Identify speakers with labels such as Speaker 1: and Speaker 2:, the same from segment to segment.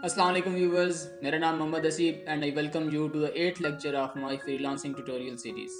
Speaker 1: अस्सलाम वालेकुम व्यूवर्स, मेरा नाम Mohammad Aseeb and I welcome you to the 8th lecture of my freelancing tutorial series.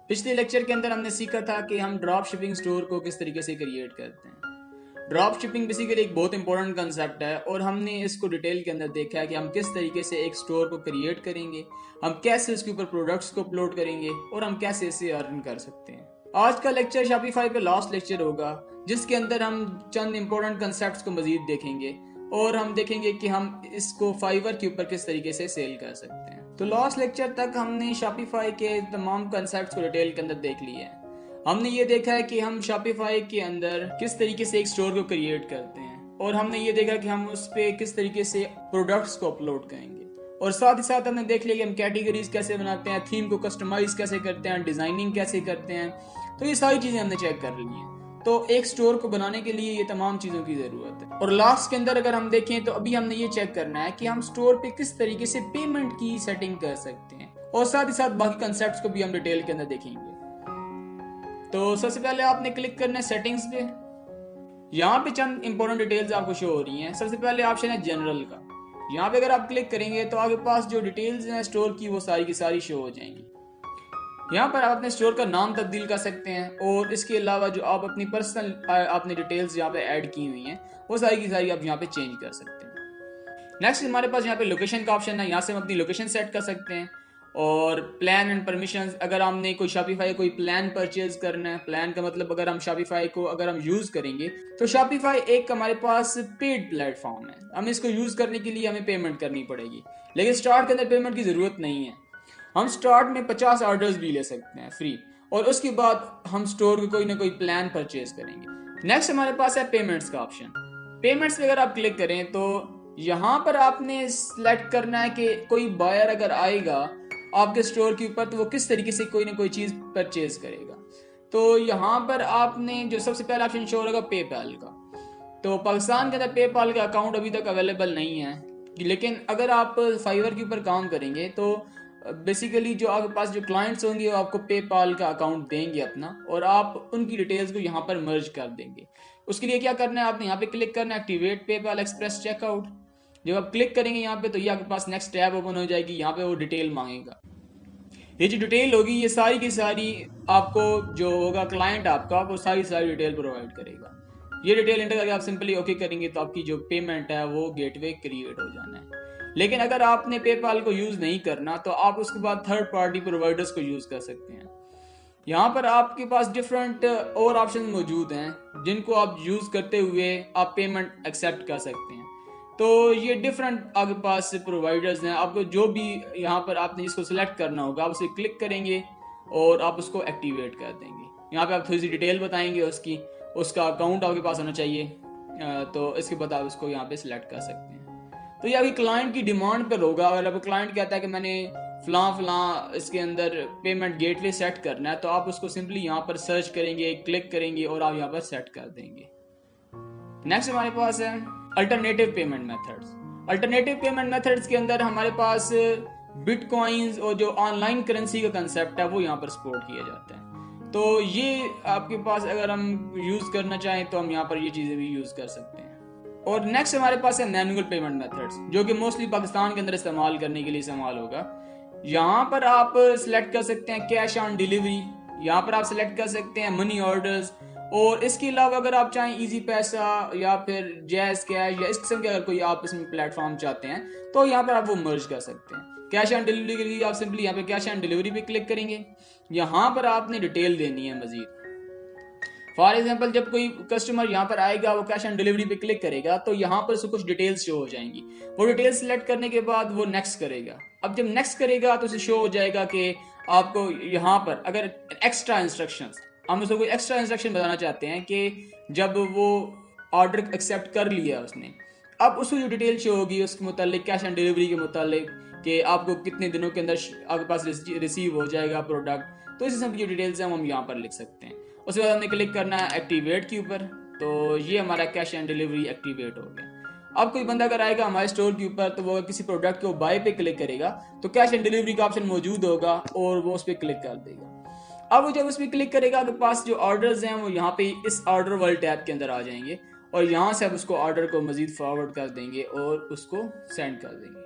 Speaker 1: पिछले लेक्चर के अंदर हमने सीखा था कि हम ड्रॉप शिपिंग स्टोर को किस तरीके से क्रिएट करते हैं। ड्रॉप शिपिंग बेसिकली एक बहुत इंपॉर्टेंट कंसेप्ट है और हमने इसको डिटेल के अंदर देखा है कि हम किस तरीके से एक स्टोर को क्रिएट करेंगे, हम कैसे उसके ऊपर प्रोडक्ट्स को अपलोड करेंगे और हम कैसे इसे अर्न कर सकते हैं। आज का लेक्चर शॉपिफाई पे लास्ट लेक्चर होगा जिसके अंदर हम चंद इंपॉर्टेंट कंसेप्ट्स को मजीद देखेंगे और हम देखेंगे कि हम इसको फाइवर के ऊपर किस तरीके से सेल कर सकते हैं। तो लास्ट लेक्चर तक हमने शॉपिफाई के तमाम कंसेप्ट्स को डिटेल के अंदर देख लिए हैं। हमने ये देखा है कि हम शॉपिफाई के अंदर किस तरीके से एक स्टोर को क्रिएट करते हैं और हमने ये देखा कि हम उस पर किस तरीके से प्रोडक्ट्स को अपलोड करेंगे और साथ ही साथ हमने देख लिया कि हम कैटेगरीज कैसे बनाते हैं, थीम को कस्टमाइज कैसे करते हैं, डिजाइनिंग कैसे करते हैं। तो ये सारी चीजें हमने चेक कर ली हैं। तो एक स्टोर को बनाने के लिए ये तमाम चीज़ों की ज़रूरत है। और लास्ट के अंदर अगर हम देखें तो अभी हमने ये चेक करना है कि हम स्टोर पे किस तरीके से पेमेंट की सेटिंग कर सकते हैं और साथ ही साथ बाकी कंसेप्ट्स को भी हम डिटेल के अंदर देखेंगे। तो सबसे पहले आपने क्लिक करना है सेटिंग्स पे। यहाँ पे चंद इंपॉर्टेंट डिटेल्स आपको शो हो रही हैं। सबसे पहले ऑप्शन है जनरल का। यहाँ पे अगर आप क्लिक करेंगे तो आपके पास जो डिटेल्स हैं स्टोर की वो सारी की सारी शो हो जाएंगी। यहाँ पर आप अपने स्टोर का नाम तब्दील कर सकते हैं और इसके अलावा जो आप अपनी पर्सनल आपने डिटेल्स यहाँ पे ऐड की हुई हैं वो सारी की सारी आप यहाँ पे चेंज कर सकते हैं। नेक्स्ट हमारे पास यहाँ पे लोकेशन का ऑप्शन है। यहाँ से हम अपनी लोकेशन सेट कर सकते हैं और प्लान एंड परमिशंस। अगर हमने कोई शॉपिफाई कोई प्लान परचेज करना है, प्लान का मतलब अगर हम शॉपिफाई को अगर हम यूज करेंगे तो शॉपिफाई एक हमारे पास पेड प्लेटफॉर्म है। हम इसको यूज करने के लिए हमें पेमेंट करनी पड़ेगी, लेकिन स्टार्ट के अंदर पेमेंट की जरूरत नहीं है। हम स्टार्ट में 50 ऑर्डर्स भी ले सकते हैं फ्री और उसके बाद हम स्टोर को कोई ना कोई प्लान परचेज करेंगे। नेक्स्ट हमारे पास है पेमेंट्स का ऑप्शन। पेमेंट्स पे अगर आप क्लिक करें तो यहाँ पर आपने सिलेक्ट करना है कि कोई बायर अगर आएगा आपके स्टोर के ऊपर तो वो किस तरीके से कोई ना कोई चीज़ परचेज करेगा। तो यहाँ पर आपने जो सबसे पहला ऑप्शन शो होगा पेपैल का। तो पाकिस्तान के अंदर पेपाल का अकाउंट अभी तक अवेलेबल नहीं है, लेकिन अगर आप फाइवर के ऊपर काम करेंगे तो बेसिकली जो आपके पास जो क्लाइंट्स होंगे वो आपको पेपाल का अकाउंट देंगे अपना और आप उनकी डिटेल्स को यहाँ पर मर्ज कर देंगे। उसके लिए क्या करना है, आपने यहाँ पे क्लिक करना है एक्टिवेट पेपाल एक्सप्रेस चेकआउट। जब आप क्लिक करेंगे यहाँ पे तो ये आपके पास नेक्स्ट टैब ओपन हो जाएगी। यहाँ पे वो डिटेल मांगेगा। ये जो डिटेल होगी ये सारी की सारी आपको जो होगा क्लाइंट आपका वो सारी सारी डिटेल प्रोवाइड करेगा। ये डिटेल एंटर करके आप सिंपली ओके करेंगे तो आपकी जो पेमेंट है वो गेटवे क्रिएट हो जाना है। लेकिन अगर आपने पेपाल को यूज नहीं करना तो आप उसके बाद थर्ड पार्टी प्रोवाइडर्स को यूज कर सकते हैं। यहाँ पर आपके पास डिफरेंट और ऑप्शन मौजूद हैं जिनको आप यूज करते हुए आप पेमेंट एक्सेप्ट कर सकते हैं। तो ये डिफरेंट आपके पास प्रोवाइडर्स हैं। आपको जो भी यहाँ पर आपने इसको सिलेक्ट करना होगा आप उसे क्लिक करेंगे और आप उसको एक्टिवेट कर देंगे। यहाँ पे आप थोड़ी सी डिटेल बताएंगे उसका अकाउंट आपके पास होना चाहिए। तो इसके बाद आप उसको यहाँ पे सिलेक्ट कर सकते हैं। तो ये अभी क्लाइंट की डिमांड पर होगा। अगर अब क्लाइंट कहता है कि मैंने फलां इसके अंदर पेमेंट गेटवे सेट करना है तो आप उसको सिंपली यहाँ पर सर्च करेंगे, क्लिक करेंगे और आप यहाँ पर सेट कर देंगे। नेक्स्ट हमारे पास है alternative payment methods. Alternative payment methods के अंदर हमारे पास बिटकॉइंस और जो ऑनलाइन करेंसी का कंसेप्ट है वो यहाँ पर सपोर्ट किया जाता है। तो ये आपके पास अगर हम यूज़ करना चाहें तो हम यहाँ पर ये चीज़ें भी यूज़ कर सकते हैं। और नेक्स्ट हमारे पास है मैनुअल पेमेंट मेथड्स जो कि मोस्टली पाकिस्तान के अंदर इस्तेमाल करने के लिए इस्तेमाल होगा। यहाँ पर आप सिलेक्ट कर सकते हैं कैश ऑन डिलीवरी, यहाँ पर आप सिलेक्ट कर सकते हैं मनी ऑर्डर्स और इसके अलावा अगर आप चाहें इजी पैसा या फिर जैज कैश या इस किस्म के अगर कोई आप इसमें प्लेटफॉर्म चाहते हैं तो यहाँ पर आप वो मर्ज कर सकते हैं। कैश ऑन डिलीवरी के लिए आप सिंपली यहाँ पे कैश ऑन डिलीवरी पे क्लिक करेंगे। यहाँ पर आपने डिटेल देनी है मजीद। फॉर एग्जाम्पल जब कोई कस्टमर यहाँ पर आएगा वो कैश ऑन डिलीवरी पे क्लिक करेगा तो यहाँ पर उसको कुछ डिटेल्स शो हो जाएंगी। वो डिटेल्स सिलेक्ट करने के बाद वो नेक्स्ट करेगा। अब जब नेक्स्ट करेगा तो उसे शो हो जाएगा कि आपको यहाँ पर अगर एक्स्ट्रा इंस्ट्रक्शंस, हम उसको कोई एक्स्ट्रा इंस्ट्रक्शन बताना चाहते हैं कि जब वो ऑर्डर एक्सेप्ट कर लिया उसने, अब उसको जो डिटेल शो होगी उसके मुतालिक कैश ऑन डिलीवरी के मुतालिक कि आपको कितने दिनों के अंदर आपके पास रिसीव हो जाएगा प्रोडक्ट। तो इसी सब की डिटेल्स हैं हम यहाँ पर लिख सकते हैं। उसके बाद हमने क्लिक करना है एक्टिवेट के ऊपर। तो ये हमारा कैश एंड डिलीवरी एक्टिवेट हो गया। अब कोई बंदा अगर आएगा हमारे स्टोर के ऊपर तो वो किसी प्रोडक्ट को बाय पे क्लिक करेगा तो कैश एंड डिलीवरी का ऑप्शन मौजूद होगा और वो उस पर क्लिक कर देगा। अब वो जब उस पर क्लिक करेगा तो पास जो ऑर्डर्स हैं वो यहाँ पे इस ऑर्डर वाले टैब के अंदर आ जाएंगे और यहाँ से आप उसको ऑर्डर को मज़ीद फॉरवर्ड कर देंगे और उसको सेंड कर देंगे।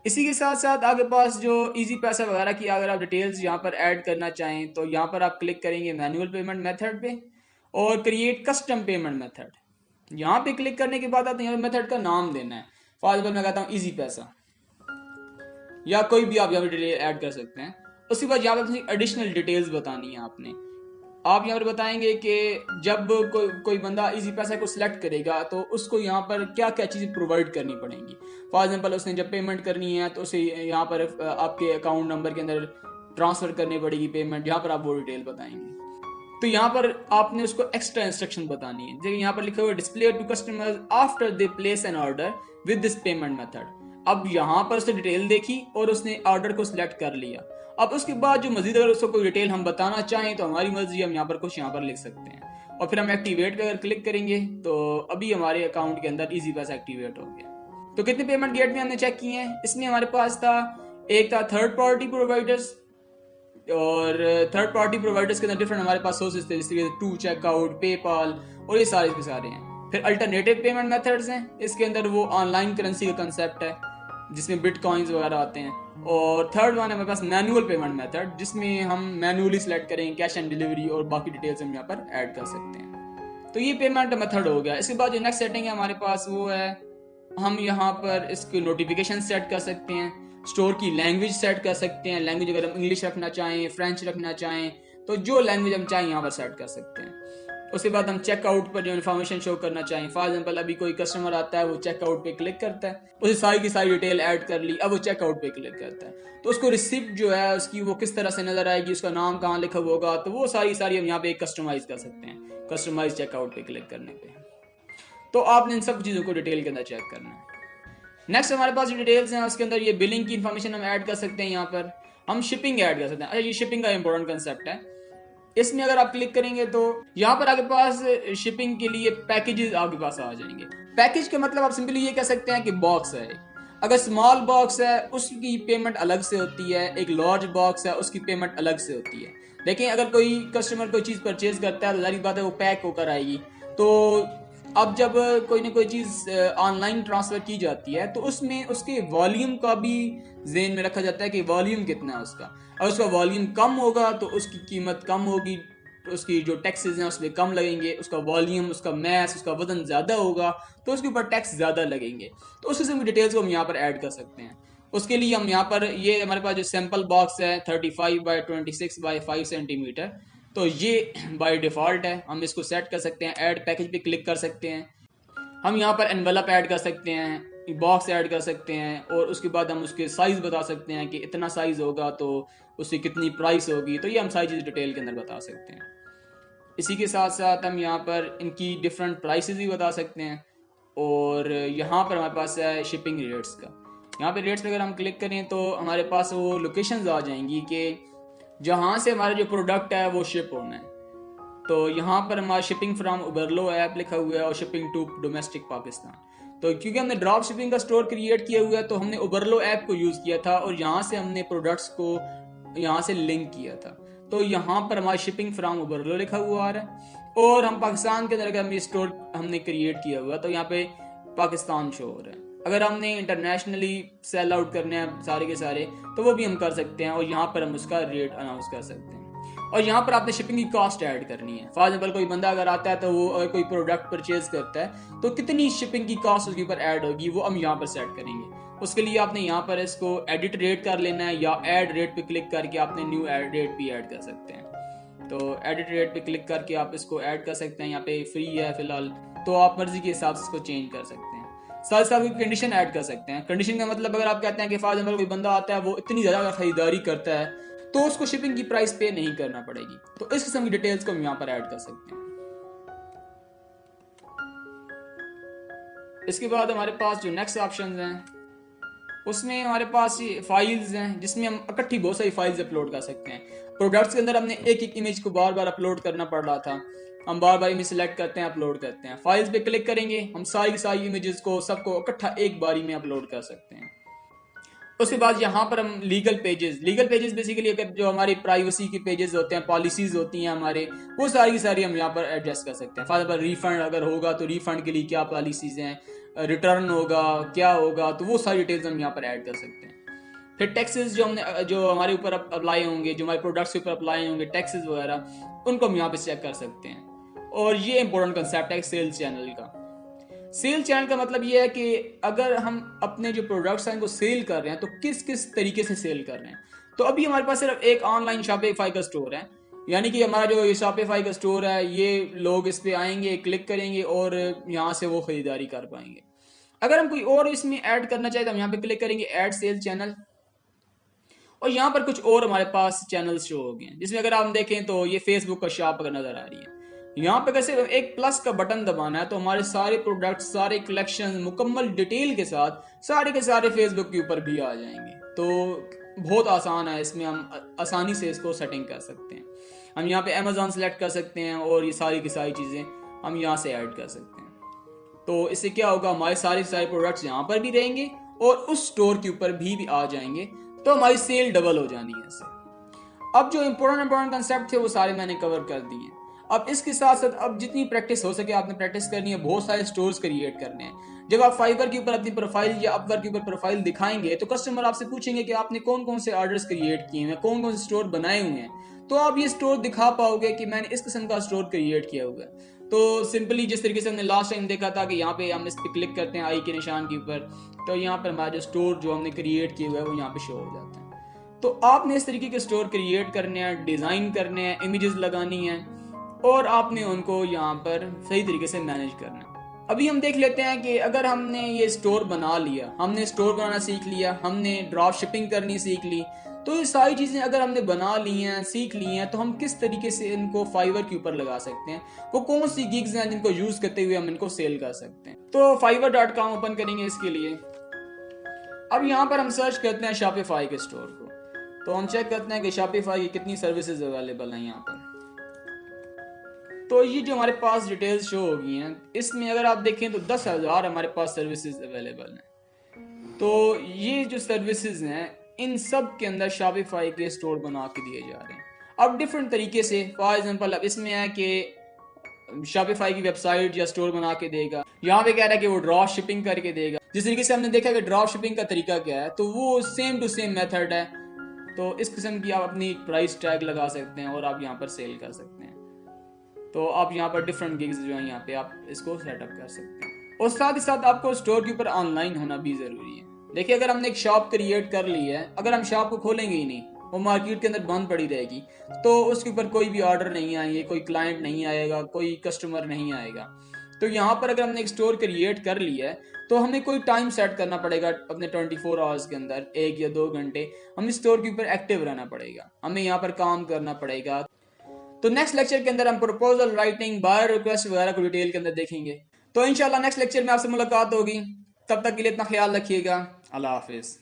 Speaker 1: इसी के साथ साथ आपके पास जो इजी पैसा वगैरह की अगर आप डिटेल्स यहाँ पर ऐड करना चाहें तो यहाँ पर आप क्लिक करेंगे मैनुअल पेमेंट मेथड पे और क्रिएट कस्टम पेमेंट मेथड। यहाँ पे क्लिक करने के बाद आपने यहाँ मेथड का नाम देना है। फॉर एग्जाम्पल मैं कहता हूँ इजी पैसा, या कोई भी आप यहाँ पर डिटेल ऐड कर सकते हैं। उसके बाद यहाँ पर एडिशनल डिटेल्स बतानी है आपने। आप यहाँ पर बताएंगे कि जब कोई बंदा इजी पैसा को सिलेक्ट करेगा तो उसको यहाँ पर क्या क्या चीज़ें प्रोवाइड करनी पड़ेंगी। फॉर एग्जांपल उसने जब पेमेंट करनी है तो उसे यहाँ पर आपके अकाउंट नंबर के अंदर ट्रांसफ़र करनी पड़ेगी पेमेंट, यहाँ पर आप वो डिटेल बताएंगे। तो यहाँ पर आपने उसको एक्स्ट्रा इंस्ट्रक्शन बतानी है। जैसे यहाँ पर लिखा हुआ है display to customers after they place an order with this payment method. अब यहाँ पर उसने डिटेल देखी और उसने ऑर्डर को सिलेक्ट कर लिया। अब उसके बाद जो मजीद अगर उसको कोई डिटेल हम बताना चाहें तो हमारी मर्जी, हम यहाँ पर कुछ यहाँ पर लिख सकते हैं और फिर हम एक्टिवेट पे अगर क्लिक करेंगे तो अभी हमारे अकाउंट के अंदर इजी पैसा एक्टिवेट हो गया। तो कितने पेमेंट गेट में हमने चेक किए हैं, इसमें हमारे पास था एक था थर्ड पार्टी प्रोवाइडर्स, और थर्ड पार्टी प्रोवाइडर्स के अंदर डिफरेंट हमारे पास सोर्सेज थे जैसे टू चेकआउट, पेपाल और ये सारे के सारे हैं। फिर अल्टरनेटिव पेमेंट मेथड्स हैं, इसके अंदर वो ऑनलाइन करेंसी का कंसेप्ट है जिसमें बिटकॉइंस वगैरह आते हैं। और थर्ड वन है हमारे पास मैनुअल पेमेंट मेथड जिसमें हम मैनुअली सिलेक्ट करेंगे कैश एंड डिलीवरी और बाकी डिटेल्स हम यहाँ पर ऐड कर सकते हैं। तो ये पेमेंट मेथड हो गया। इसके बाद जो नेक्स्ट सेटिंग है हमारे पास वो है हम यहाँ पर इसकी नोटिफिकेशन सेट कर सकते हैं, स्टोर की लैंग्वेज सेट कर सकते हैं। लैंग्वेज अगर हम इंग्लिश रखना चाहें, फ्रेंच रखना चाहें तो जो लैंग्वेज हम चाहें यहाँ पर सेट कर सकते हैं। उसके बाद हम चेकआउट पर जो इन्फॉर्मेशन शो करना चाहें, फॉर एग्जांपल अभी कोई कस्टमर आता है वो चेकआउट पे क्लिक करता है, उसे सारी की सारी डिटेल ऐड कर ली, अब वो चेकआउट पे क्लिक करता है तो उसको रिसिप्ट जो है उसकी वो किस तरह से नजर आएगी, उसका नाम कहाँ लिखा होगा, तो वो सारी हम यहाँ पे कस्टमाइज कर सकते हैं कस्टमाइज चेकआउट पे क्लिक करने पे। तो आपने इन सब चीज़ों को डिटेल के अंदर चेक करना है। नेक्स्ट हमारे पास जो डिटेल्स हैं उसके अंदर ये बिलिंग की इन्फॉर्मेशन हम ऐड कर सकते हैं। यहाँ पर हम शिपिंग ऐड कर सकते हैं। अच्छा, ये शिपिंग का इंपॉर्टेंट कंसेप्ट है। इसमें अगर आप क्लिक करेंगे तो यहाँ पर आपके पास शिपिंग के लिए पैकेजेस आपके पास आ जाएंगे। पैकेज का मतलब आप सिंपली ये कह सकते हैं कि बॉक्स है। अगर स्मॉल बॉक्स है उसकी पेमेंट अलग से होती है, एक लार्ज बॉक्स है उसकी पेमेंट अलग से होती है। लेकिन अगर कोई कस्टमर कोई चीज़ परचेज करता है तो जाहिर बात है वो पैक होकर आएगी। तो अब जब कोई ना कोई चीज़ ऑनलाइन ट्रांसफ़र की जाती है तो उसमें उसके वॉल्यूम का भी ज़हन में रखा जाता है कि वॉल्यूम कितना है उसका। अगर उसका वॉल्यूम कम होगा तो उसकी कीमत कम होगी, उसकी जो टैक्सेस हैं उसमें कम लगेंगे। उसका वॉल्यूम, उसका मैस, उसका वजन ज़्यादा होगा तो उसके ऊपर टैक्स ज़्यादा लगेंगे। तो उस किस्म की डिटेल्स को हम यहाँ पर ऐड कर सकते हैं। उसके लिए हम यहाँ पर ये हमारे पास जो सैम्पल बॉक्स है 35 बाई 26 बाई 5 सेंटीमीटर, तो ये बाय डिफ़ॉल्ट है। हम इसको सेट कर सकते हैं, ऐड पैकेज पे क्लिक कर सकते हैं। हम यहाँ पर एनवेलप ऐड कर सकते हैं, बॉक्स ऐड कर सकते हैं और उसके बाद हम उसके साइज़ बता सकते हैं कि इतना साइज़ होगा तो उसकी कितनी प्राइस होगी। तो ये हम सारी चीज़ डिटेल के अंदर बता सकते हैं। इसी के साथ साथ हम यहाँ पर इनकी डिफरेंट प्राइसेस भी बता सकते हैं। और यहाँ पर हमारे पास है शिपिंग रेट्स का। यहाँ पे रेट्स पे अगर हम क्लिक करें तो हमारे पास वो लोकेशंस आ जाएंगी कि जहाँ से हमारा जो प्रोडक्ट है वो शिप होना है। तो यहाँ पर हमारा शिपिंग फ्रॉम उबरलो ऐप लिखा हुआ है और शिपिंग टू डोमेस्टिक पाकिस्तान। तो क्योंकि हमने ड्रॉप शिपिंग का स्टोर क्रिएट किया हुआ है तो हमने उबरलो ऐप को यूज़ किया था और यहाँ से हमने प्रोडक्ट्स को यहाँ से लिंक किया था। तो यहाँ पर हमारा शिपिंग फ्रॉम उबरलो लिखा हुआ आ रहा है और हम पाकिस्तान के अंदर अगर हम स्टोर हमने क्रिएट किया हुआ तो यहाँ पे पाकिस्तान शो हो रहा है। अगर हमने इंटरनेशनली सेल आउट करने हैं सारे के सारे तो वो भी हम कर सकते हैं और यहाँ पर हम उसका रेट अनाउंस कर सकते हैं। और यहाँ पर आपने शिपिंग की कॉस्ट ऐड करनी है। फॉर एग्जाम्पल कोई बंदा अगर आता है तो वो अगर कोई प्रोडक्ट परचेज करता है तो कितनी शिपिंग की कॉस्ट उसके ऊपर ऐड होगी वो हम यहाँ पर सेट करेंगे। उसके लिए आपने यहाँ पर इसको एडिट रेट कर लेना है या ऐड रेट पे क्लिक करके आपने न्यू रेट भी ऐड कर सकते हैं। तो एडिट रेट पे क्लिक करके आप इसको ऐड कर सकते हैं। यहाँ पे फ्री है फिलहाल, तो आप मर्जी के हिसाब से इसको चेंज कर सकते हैं। साथ साथ कोई कंडीशन ऐड कर सकते हैं। कंडीशन का मतलब अगर आप कहते हैं कि फॉर एग्जाम्पल कोई बंदा आता है वो इतनी ज़्यादा खरीदारी करता है तो उसको शिपिंग की प्राइस पे नहीं करना पड़ेगी। तो इस किस्म की डिटेल्स को हम यहाँ पर ऐड कर सकते हैं। इसके बाद हमारे पास जो नेक्स्ट ऑप्शन हैं उसमें हमारे पास फाइल्स हैं जिसमें हम इकट्ठी बहुत सारी फाइल्स अपलोड कर सकते हैं। प्रोडक्ट्स के अंदर हमने एक एक इमेज को बार बार अपलोड करना पड़ रहा था, हम बार बार इमेज सेलेक्ट करते हैं, अपलोड करते हैं। फाइल्स पे क्लिक करेंगे, हम सारी इमेजेस को सबको इकट्ठा एक बारी में अपलोड कर सकते हैं। उसके बाद यहाँ पर हम लीगल पेजेस बेसिकली अगर जो हमारी प्राइवेसी के पेजेस होते हैं, पॉलिसीज होती हैं हमारे, वो सारी की सारी हम यहाँ पर एडजस्ट कर सकते हैं। फॉर एग्जाम्पल रिफंड अगर होगा तो रिफंड के लिए क्या पॉलिसीज हैं, रिटर्न होगा क्या होगा, तो वो सारी डिटेल्स हम यहाँ पर ऐड कर सकते हैं। फिर टैक्सेस जो हमारे ऊपर अप्लाई होंगे, जो हमारे प्रोडक्ट्स के ऊपर अप्लाई होंगे टैक्सेस वगैरह, उनको हम यहाँ पे चेक कर सकते हैं। और ये इंपॉर्टेंट कंसेप्ट है सेल्स चैनल का। सेल चैनल का मतलब ये है कि अगर हम अपने जो प्रोडक्ट्स हैं उनको सेल कर रहे हैं तो किस किस तरीके से सेल कर रहे हैं। तो अभी हमारे पास सिर्फ एक ऑनलाइन शॉपिफाई का स्टोर है, यानी कि हमारा जो शॉपिफाई का स्टोर है ये लोग इस पे आएंगे, क्लिक करेंगे और यहाँ से वो खरीदारी कर पाएंगे। अगर हम कोई और इसमें ऐड करना चाहें तो हम यहाँ पे क्लिक करेंगे ऐड सेल चैनल, और यहाँ पर कुछ और हमारे पास चैनल्स शो हो गए हैं, जिसमें अगर आप देखें तो ये फेसबुक का शॉप अगर नजर आ रही है। यहाँ पे कैसे एक प्लस का बटन दबाना है तो हमारे सारे प्रोडक्ट, सारे कलेक्शन मुकम्मल डिटेल के साथ सारे के सारे फेसबुक के ऊपर भी आ जाएंगे। तो बहुत आसान है, इसमें हम आसानी से इसको सेटिंग कर सकते हैं। हम यहाँ पे अमेजोन सेलेक्ट कर सकते हैं और ये सारी की सारी चीज़ें हम यहाँ से ऐड कर सकते हैं। तो इससे क्या होगा, हमारे सारे प्रोडक्ट्स यहाँ पर भी रहेंगे और उस स्टोर के ऊपर भी आ जाएंगे, तो हमारी सेल डबल हो जानी है इससे। अब जो इंपॉर्टेंट कंसेप्ट थे वो सारे मैंने कवर कर दिए। अब इसके साथ साथ अब जितनी प्रैक्टिस हो सके आपने प्रैक्टिस करनी है, बहुत सारे स्टोर्स क्रिएट करने हैं। जब आप फाइवर के ऊपर अपनी प्रोफाइल या अपवर्क के ऊपर प्रोफाइल दिखाएंगे तो कस्टमर आपसे पूछेंगे कि आपने कौन कौन से ऑर्डर्स क्रिएट किए हैं, कौन कौन से स्टोर बनाए हुए हैं। तो आप ये स्टोर दिखा पाओगे कि मैंने इस किस्म का स्टोर क्रिएट किया हुआ है। तो सिंपली जिस तरीके से हमने लास्ट टाइम देखा था कि यहाँ पे हम इस पर क्लिक करते हैं आई के निशान के ऊपर, तो यहाँ पर हमारा जो स्टोर जो हमने क्रिएट किया हुआ है वो यहाँ पे शो हो जाता है। तो आपने इस तरीके के स्टोर क्रिएट करने हैं, डिज़ाइन करने हैं, इमेजेस लगानी हैं और आपने उनको यहाँ पर सही तरीके से मैनेज करना है। अभी हम देख लेते हैं कि अगर हमने ये स्टोर बना लिया, हमने स्टोर बनाना सीख लिया, हमने ड्रॉप शिपिंग करनी सीख ली, तो ये सारी चीज़ें अगर हमने बना ली हैं, सीख ली हैं, तो हम किस तरीके से इनको फाइवर के ऊपर लगा सकते हैं, वो कौन सी गिग्स हैं जिनको यूज़ करते हुए हम इनको सेल कर सकते हैं। तो fiverr.com ओपन करेंगे इसके लिए। अब यहाँ पर हम सर्च करते हैं शॉपिफाई के स्टोर को, तो हम चेक करते हैं कि शॉपिफाई की कितनी सर्विसेज अवेलेबल हैं यहाँ पर। तो ये जो हमारे पास डिटेल्स शो हो गई हैं, इसमें अगर आप देखें तो 10,000 हमारे पास सर्विसेज अवेलेबल हैं। तो ये जो सर्विसेज हैं इन सब के अंदर शॉपिफाई के स्टोर बना के दिए जा रहे हैं। अब डिफरेंट तरीके से, फॉर एग्जांपल अब इसमें है कि शॉपिफाई की वेबसाइट या स्टोर बना के देगा, यहाँ पे कह रहा है कि वो ड्रॉप शिपिंग करके देगा। जिस तरीके से हमने देखा कि ड्रॉप शिपिंग का तरीका क्या है, तो वो सेम टू सेम मेथड है। तो इस किस्म की आप अपनी प्राइस टैग लगा सकते हैं और आप यहाँ पर सेल कर सकते हैं। तो आप यहाँ पर डिफरेंट गिग्स जो हैं यहाँ पे आप इसको सेटअप कर सकते हैं। और साथ ही साथ आपको स्टोर के ऊपर ऑनलाइन होना भी ज़रूरी है। देखिए अगर हमने एक शॉप क्रिएट कर ली है, अगर हम शॉप को खोलेंगे ही नहीं, वो मार्केट के अंदर बंद पड़ी रहेगी, तो उसके ऊपर कोई भी ऑर्डर नहीं आएंगे, कोई क्लाइंट नहीं आएगा, कोई कस्टमर नहीं आएगा। तो यहाँ पर अगर हमने एक स्टोर क्रिएट कर लिया है तो हमें कोई टाइम सेट करना पड़ेगा अपने 24 आवर्स के अंदर, 1 या 2 घंटे हमें स्टोर के ऊपर एक्टिव रहना पड़ेगा, हमें यहाँ पर काम करना पड़ेगा। तो नेक्स्ट लेक्चर के अंदर हम प्रपोजल राइटिंग, बायर रिक्वेस्ट वगैरह को डिटेल के अंदर देखेंगे। तो इंशाल्लाह नेक्स्ट लेक्चर में आपसे मुलाकात होगी। तब तक के लिए इतना ख्याल रखिएगा। अल्लाह हाफिज़।